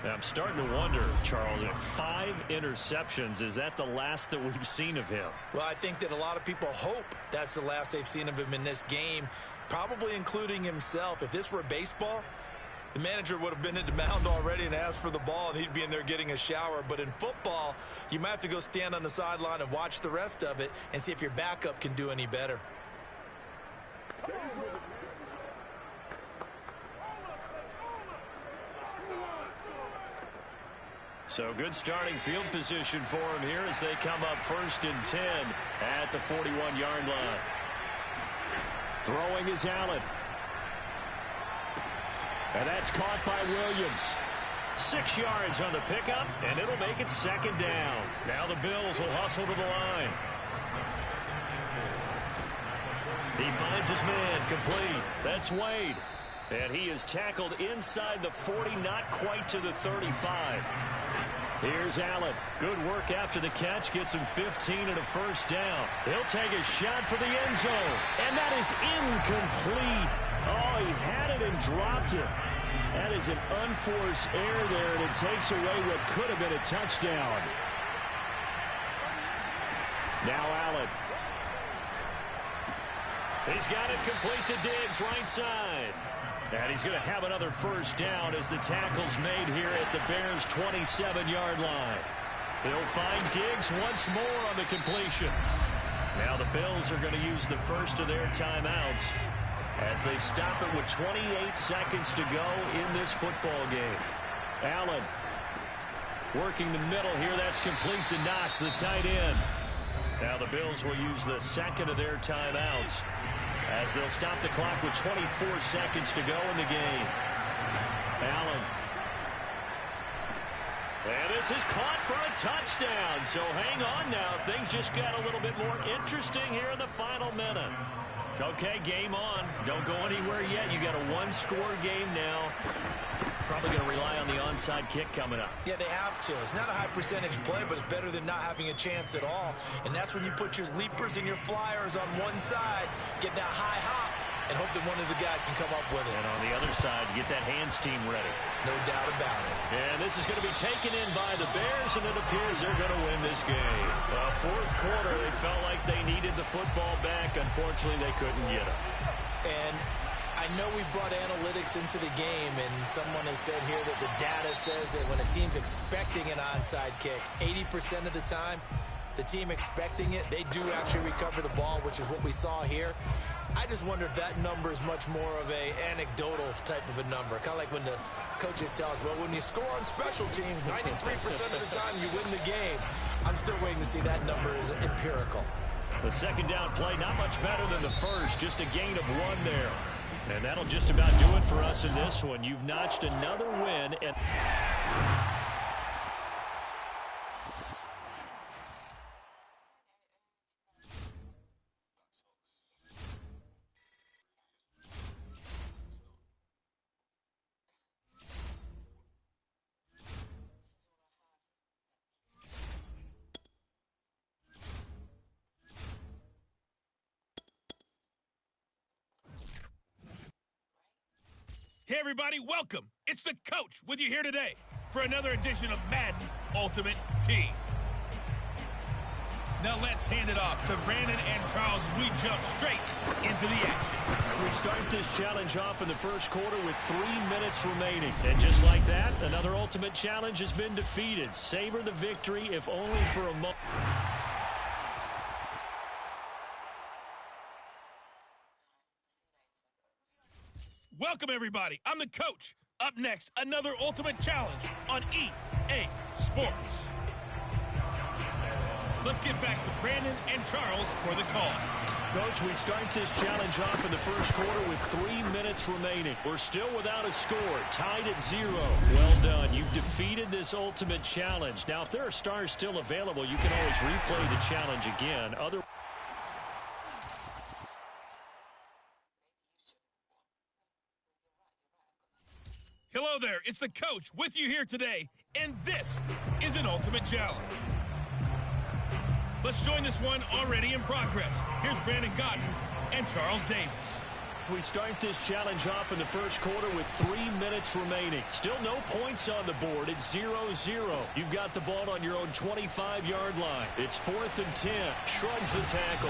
[SPEAKER 4] I'm starting to wonder, Charles, if 5 interceptions, is that the last that we've seen of him?
[SPEAKER 5] Well, I think that a lot of people hope that's the last they've seen of him in this game, probably including himself. If this were baseball, the manager would have been at the mound already and asked for the ball, and he'd be in there getting a shower. But in football, you might have to go stand on the sideline and watch the rest of it and see if your backup can do any better.
[SPEAKER 4] So good starting field position for him here as they come up 1st and 10 at the 41-yard line. Throwing is Allen. And that's caught by Williams. 6 yards on the pickup, and it'll make it 2nd down. Now the Bills will hustle to the line. He finds his man complete. That's Wade. And he is tackled inside the 40, not quite to the 35. Here's Allen. Good work after the catch. Gets him 15 and a 1st down. He'll take a shot for the end zone. And that is incomplete. Oh, he had it and dropped it. That is an unforced error there, and it takes away what could have been a touchdown. Now Allen. He's got it complete to Diggs, right side. And he's going to have another 1st down as the tackle's made here at the Bears' 27-yard line. He'll find Diggs once more on the completion. Now the Bills are going to use the first of their timeouts as they stop it with 28 seconds to go in this football game. Allen working the middle here. That's complete to Knox, the tight end. Now the Bills will use the second of their timeouts as they'll stop the clock with 24 seconds to go in the game.
[SPEAKER 6] Allen. And this is caught for a touchdown. So hang on now. Things just got a little bit more interesting here in the final minute. Okay, game on. Don't go anywhere yet. You got a one-score game now. Probably going to rely on the onside kick coming up.
[SPEAKER 5] Yeah, they have to. It's not a high percentage play, but it's better than not having a chance at all. And that's when you put your leapers and your flyers on one side, get that high hop, and hope that one of the guys can come up with it.
[SPEAKER 6] And on the other side, get that hands team ready.
[SPEAKER 5] No doubt about it.
[SPEAKER 6] And this is going to be taken in by the Bears, and it appears they're going to win this game. Fourth quarter, they felt like they needed the football back. Unfortunately, they couldn't get it.
[SPEAKER 5] And I know we brought analytics into the game, and someone has said here that the data says that when a team's expecting an onside kick, 80% of the time, the team expecting it, they do actually recover the ball, which is what we saw here. I just wonder if that number is much more of a anecdotal type of a number. Kind of like when the coaches tell us, well, when you score on special teams, 93% of the time you win the game. I'm still waiting to see that number is empirical.
[SPEAKER 6] The second down play, not much better than the first, just a gain of 1 there. And that'll just about do it for us in this one. You've notched another win. And
[SPEAKER 3] Hey everybody, welcome. It's the coach with you here today for another edition of Madden Ultimate Team. Now let's hand it off to Brandon and Charles as we jump straight into the action.
[SPEAKER 6] we start this challenge off in the first quarter with 3 minutes remaining. And just like that, another Ultimate Challenge has been defeated. Savor the victory, if only for a moment.
[SPEAKER 3] Welcome, everybody. I'm the coach. Up next, another Ultimate Challenge on EA Sports. Let's get back to Brandon and Charles for the call.
[SPEAKER 6] Coach, we start this challenge off in the first quarter with 3 minutes remaining. We're still without a score, tied at 0. Well done. You've defeated this Ultimate Challenge. Now, if there are stars still available, you can always replay the challenge again.
[SPEAKER 3] Hello there, it's the coach with you here today, and this is an Ultimate Challenge. Let's join this one already in progress. Here's Brandon Godden and Charles Davis.
[SPEAKER 6] We start this challenge off in the first quarter with 3 minutes remaining. Still no points on the board. It's 0-0. You've got the ball on your own 25-yard line. It's 4th and 10. Shrugs the tackle.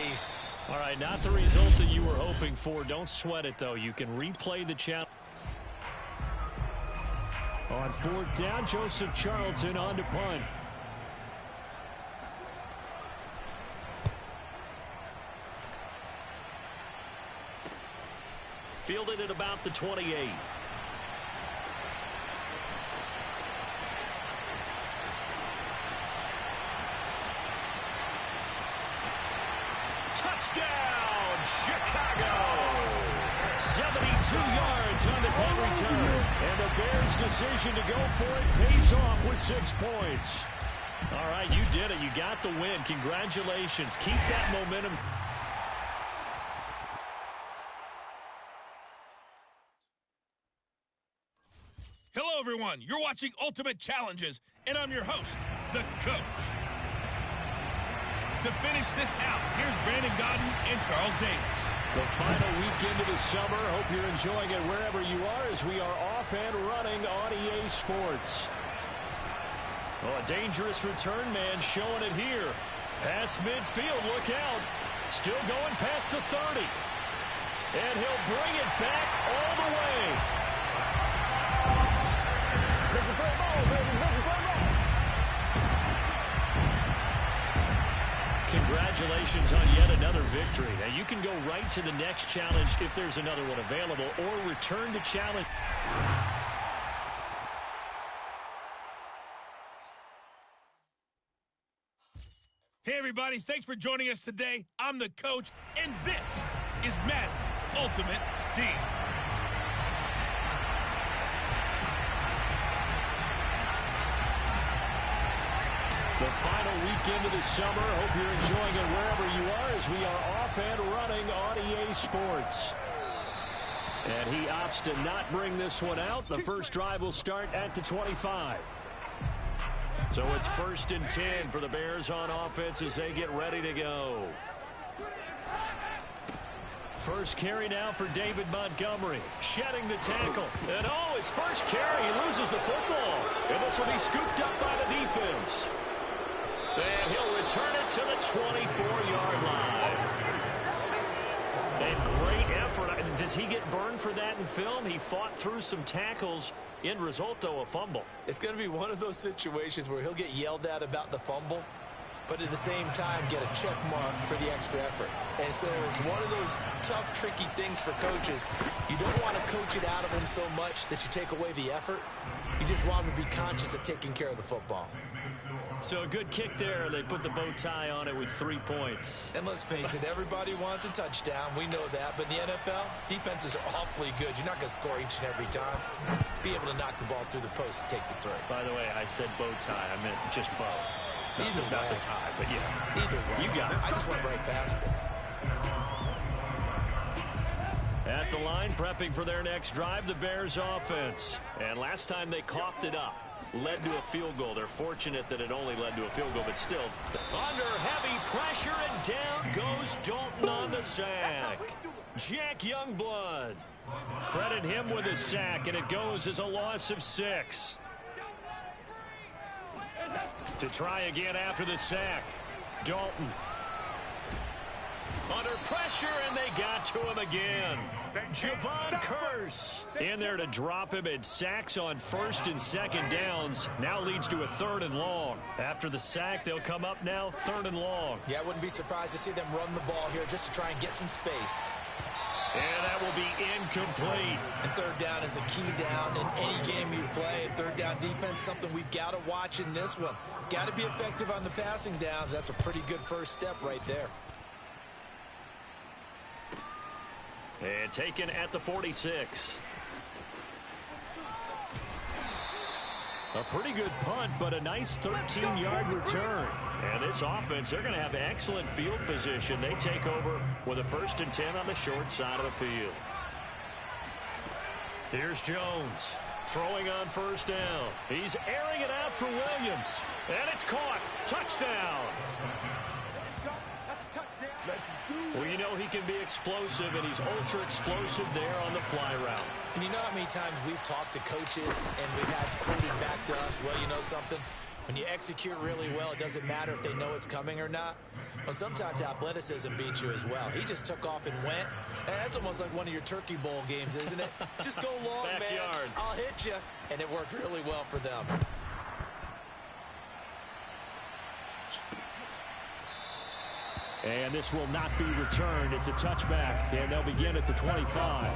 [SPEAKER 5] Nice.
[SPEAKER 6] All right, not the result that you were hoping for. Don't sweat it, though. You can replay the challenge. On 4th down, Joseph Charlton on to punt. Fielded at about the 28. Touchdown, Chicago! 72 yards on the punt return. And the Bears' decision to go for it pays off with 6 points. All right, you did it. You got the win. Congratulations. Keep that momentum.
[SPEAKER 3] Hello, everyone. You're watching Ultimate Challenges, and I'm your host, the coach. To finish this out, here's Brandon Godden and Charles Davis.
[SPEAKER 6] The final week into the summer. Hope you're enjoying it wherever you are as we are off and running on EA Sports. Oh, a dangerous return man showing it here. Past midfield, look out. Still going past the 30. And he'll bring it back all the way. Congratulations on yet another victory. Now you can go right to the next challenge if there's another one available, or return to challenge.
[SPEAKER 3] Hey, everybody. Thanks for joining us today. I'm the coach, and this is Madden Ultimate Team.
[SPEAKER 6] The final weekend of the summer. Hope you're enjoying it wherever you are as we are off and running on EA Sports. And he opts to not bring this one out. The first drive will start at the 25. So it's 1st and 10 for the Bears on offense as they get ready to go. First carry now for David Montgomery. Shedding the tackle. And his first carry, he loses the football. And this will be scooped up by the defense. And he'll return it to the 24-yard line. And great effort. Does he get burned for that in film? He fought through some tackles. End result, though, a fumble.
[SPEAKER 5] It's going to be one of those situations where he'll get yelled at about the fumble, but at the same time get a check mark for the extra effort. And so it's one of those tough, tricky things for coaches. You don't want to coach it out of them so much that you take away the effort. You just want them to be conscious of taking care of the football.
[SPEAKER 4] So a good kick there. They put the bow tie on it with 3 points.
[SPEAKER 5] And let's face it, everybody wants a touchdown. We know that. But in the NFL, defenses are awfully good. You're not going to score each and every time. Be able to knock the ball through the post and take the throw.
[SPEAKER 4] By the way, I said bow tie. I meant just bow. Not the tie, but yeah.
[SPEAKER 5] Either way.
[SPEAKER 4] You got it.
[SPEAKER 5] I just went right past it.
[SPEAKER 4] At the line, prepping for their next drive, the Bears offense. And last time they coughed it up. Led to a field goal. They're fortunate that it only led to a field goal, but still. Under heavy pressure, and down goes Dalton on the sack. Jack Youngblood. Credit him with a sack, and it goes as a loss of 6. To try again after the sack. Dalton. Under pressure, and they got to him again. Javon Curse in there to drop him, and sacks on 1st and 2nd downs. Now leads to a 3rd and long. After the sack, they'll come up now 3rd and long.
[SPEAKER 5] Yeah, I wouldn't be surprised to see them run the ball here just to try and get some space.
[SPEAKER 4] And that will be incomplete.
[SPEAKER 5] And 3rd down is a key down in any game you play. And 3rd down defense, something we've got to watch in this one. Got to be effective on the passing downs. That's a pretty good first step right there.
[SPEAKER 4] And taken at the 46.
[SPEAKER 6] A pretty good punt, but a nice 13-yard return.
[SPEAKER 4] And this offense, they're going to have excellent field position. They take over with a 1st and 10 on the short side of the field. Here's Jones. Throwing on 1st down. He's airing it out for Williams. And it's caught. Touchdown. Well, you know he can be explosive, and he's ultra-explosive there on the fly route.
[SPEAKER 5] And you know how many times we've talked to coaches and we've had quoted back to us, well, you know something? When you execute really well, it doesn't matter if they know it's coming or not. Well, sometimes athleticism beats you as well. He just took off and went. And that's almost like one of your Turkey Bowl games, isn't it? Just go long,
[SPEAKER 4] Backyard.
[SPEAKER 5] man. I'll hit you. And it worked really well for them.
[SPEAKER 6] And this will not be returned. It's a touchback, and they'll begin at the 25.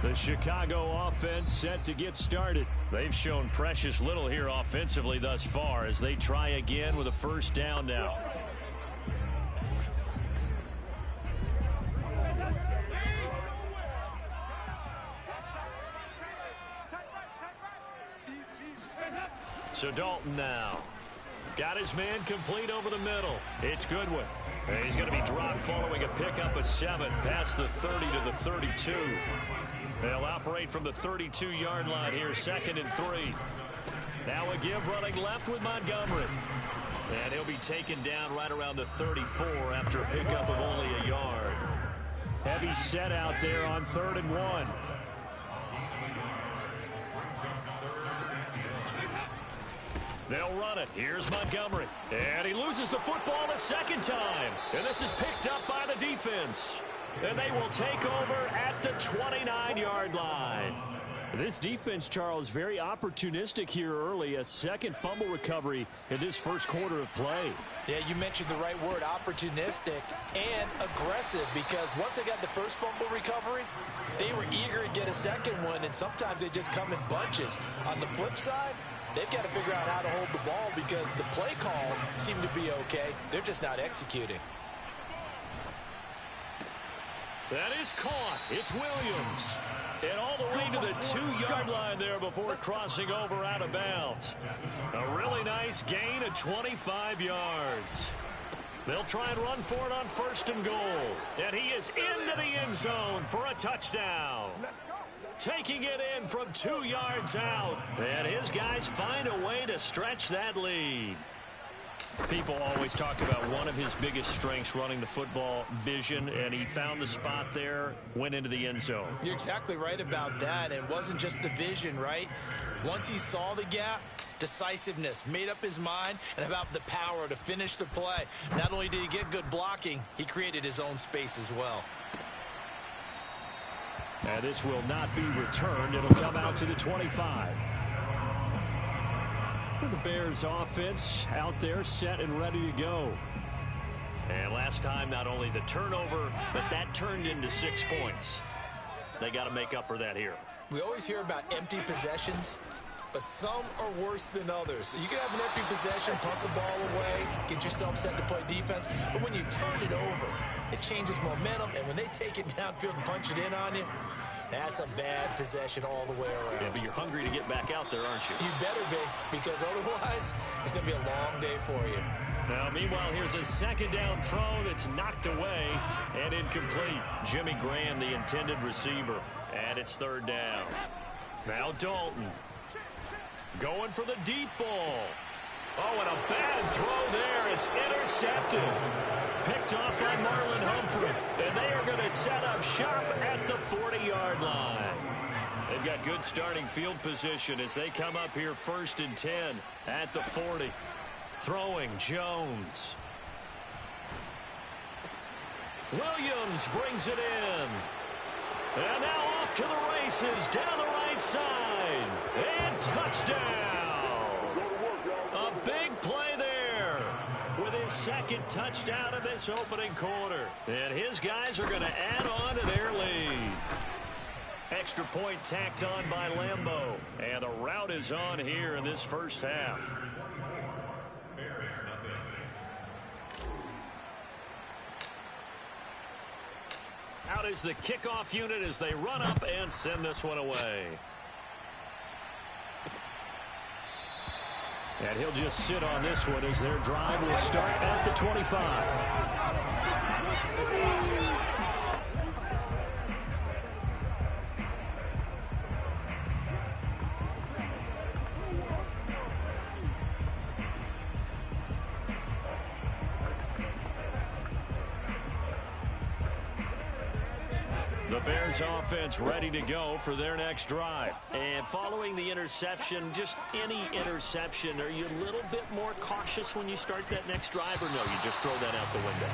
[SPEAKER 4] The Chicago offense set to get started. They've shown precious little here offensively thus far as they try again with a 1st down now. So Dalton now. Got his man complete over the middle. It's Goodwin. And he's going to be dropped following a pickup of 7 past the 30 to the 32. They'll operate from the 32-yard line here, 2nd and 3. Now a give running left with Montgomery. And he'll be taken down right around the 34 after a pickup of only a yard.
[SPEAKER 6] Heavy set out there on 3rd and 1.
[SPEAKER 4] They'll run it. Here's Montgomery. And he loses the football a 2nd time. And this is picked up by the defense. And they will take over at the 29-yard line.
[SPEAKER 6] This defense, Charles, very opportunistic here early. A 2nd fumble recovery in this 1st quarter of play.
[SPEAKER 5] Yeah, you mentioned the right word, opportunistic and aggressive, because once they got the 1st fumble recovery, they were eager to get a 2nd one, and sometimes they just come in bunches. On the flip side, they've got to figure out how to hold the ball because the play calls seem to be okay. They're just not executing.
[SPEAKER 4] That is caught. It's Williams. And all the way to the 2-yard line there before crossing over out of bounds. A really nice gain of 25 yards. They'll try and run for it on 1st and goal. And he is into the end zone for a touchdown. Taking it in from 2 yards out. And his guys find a way to stretch that lead. People always talk about one of his biggest strengths, running the football, vision, and he found the spot there, went into the end zone.
[SPEAKER 5] You're exactly right about that. It wasn't just the vision, right? Once he saw the gap, decisiveness, made up his mind, and about the power to finish the play. Not only did he get good blocking, he created his own space as well.
[SPEAKER 6] And this will not be returned. It'll come out to the 25. The Bears offense out there set and ready to go.
[SPEAKER 4] And last time, not only the turnover, but that turned into 6 points. They got to make up for that here.
[SPEAKER 5] We always hear about empty possessions, but some are worse than others. You can have an empty possession, pump the ball away, get yourself set to play defense, but when you turn it over, it changes momentum, and when they take it downfield and punch it in on you, that's a bad possession all the way around.
[SPEAKER 4] Yeah, but you're hungry to get back out there, aren't you?
[SPEAKER 5] You better be, because otherwise, it's going to be a long day for you.
[SPEAKER 4] Now, meanwhile, here's a 2nd down throw that's knocked away and incomplete. Jimmy Graham, the intended receiver, and it's 3rd down. Now Dalton going for the deep ball. Oh, and a bad throw there. It's intercepted. Picked off by Marlon Humphrey. And they are going to set up shop at the 40-yard line. They've got good starting field position as they come up here 1st and 10 at the 40. Throwing Jones. Williams brings it in. And now off to the races down the right side. And touchdown. A big play there with his 2nd touchdown of this opening quarter. And his guys are going to add on to their lead. Extra point tacked on by Lambeau. And the route is on here in this 1st half. Out is the kickoff unit as they run up and send this one away.
[SPEAKER 6] And he'll just sit on this one as their drive will start at the 25.
[SPEAKER 4] The Bears offense ready to go for their next drive. And following the interception, just any interception, are you a little bit more cautious when you start that next drive, or no, you just throw that out the window?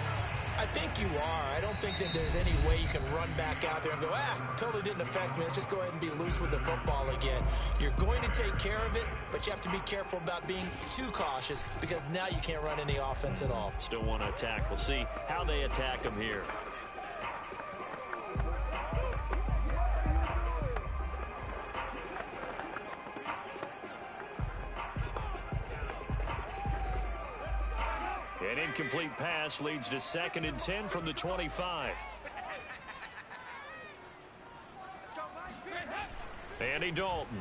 [SPEAKER 5] I think you are. I don't think that there's any way you can run back out there and go, totally didn't affect me. Let's just go ahead and be loose with the football again. You're going to take care of it, but you have to be careful about being too cautious because now you can't run any offense at all.
[SPEAKER 4] Still want to attack. We'll see how they attack them here. An incomplete pass leads to 2nd and 10 from the 25. Andy Dalton.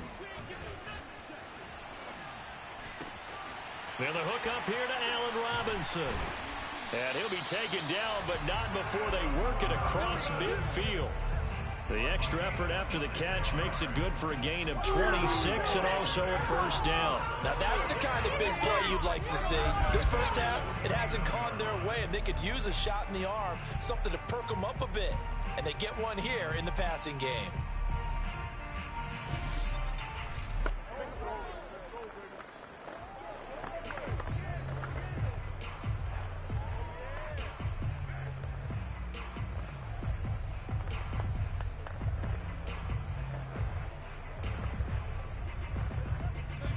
[SPEAKER 4] And the hook up here to Allen Robinson. And he'll be taken down, but not before they work it across midfield. The extra effort after the catch makes it good for a gain of 26 and also a 1st down.
[SPEAKER 5] Now that's the kind of big play you'd like to see. This 1st half, it hasn't gone their way, and they could use a shot in the arm, something to perk them up a bit. And they get one here in the passing game.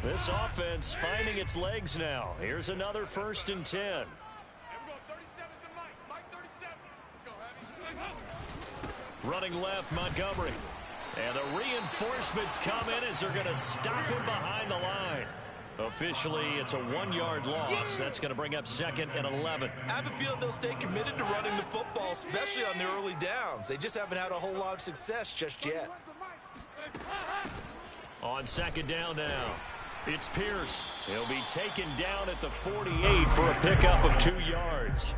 [SPEAKER 4] This offense finding its legs now. Here's another 1st and 10. Running left, Montgomery. And the reinforcements come in as they're going to stop him behind the line. Officially, it's a 1-yard loss. That's going to bring up 2nd and 11.
[SPEAKER 5] I have a feeling they'll stay committed to running the football, especially on the early downs. They just haven't had a whole lot of success just yet.
[SPEAKER 4] On 2nd down now, it's Pierce. He'll be taken down at the 48 for a pickup of 2 yards.